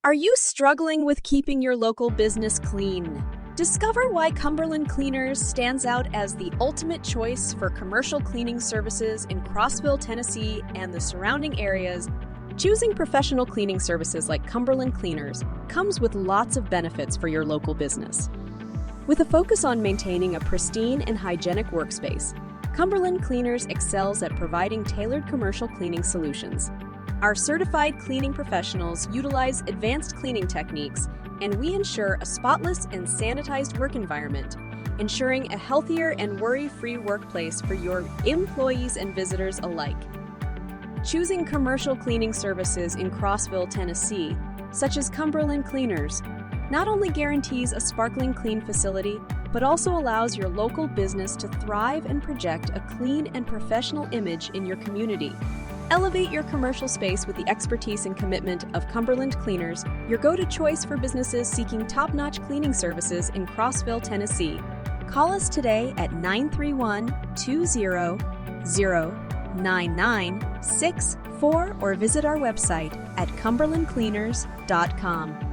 Are you struggling with keeping your local business clean? Discover why Cumberland Cleaners stands out as the ultimate choice for commercial cleaning services in Crossville, Tennessee, and the surrounding areas. Choosing professional cleaning services like Cumberland Cleaners comes with lots of benefits for your local business. With a focus on maintaining a pristine and hygienic workspace, Cumberland Cleaners excels at providing tailored commercial cleaning solutions. Our certified cleaning professionals utilize advanced cleaning techniques, and we ensure a spotless and sanitized work environment, ensuring a healthier and worry-free workplace for your employees and visitors alike. Choosing commercial cleaning services in Crossville, Tennessee, such as Cumberland Cleaners, not only guarantees a sparkling clean facility, but also allows your local business to thrive and project a clean and professional image in your community. Elevate your commercial space with the expertise and commitment of Cumberland Cleaners, your go-to choice for businesses seeking top-notch cleaning services in Crossville, Tennessee. Call us today at 931-200-9964 or visit our website at cumberlandcleaners.com.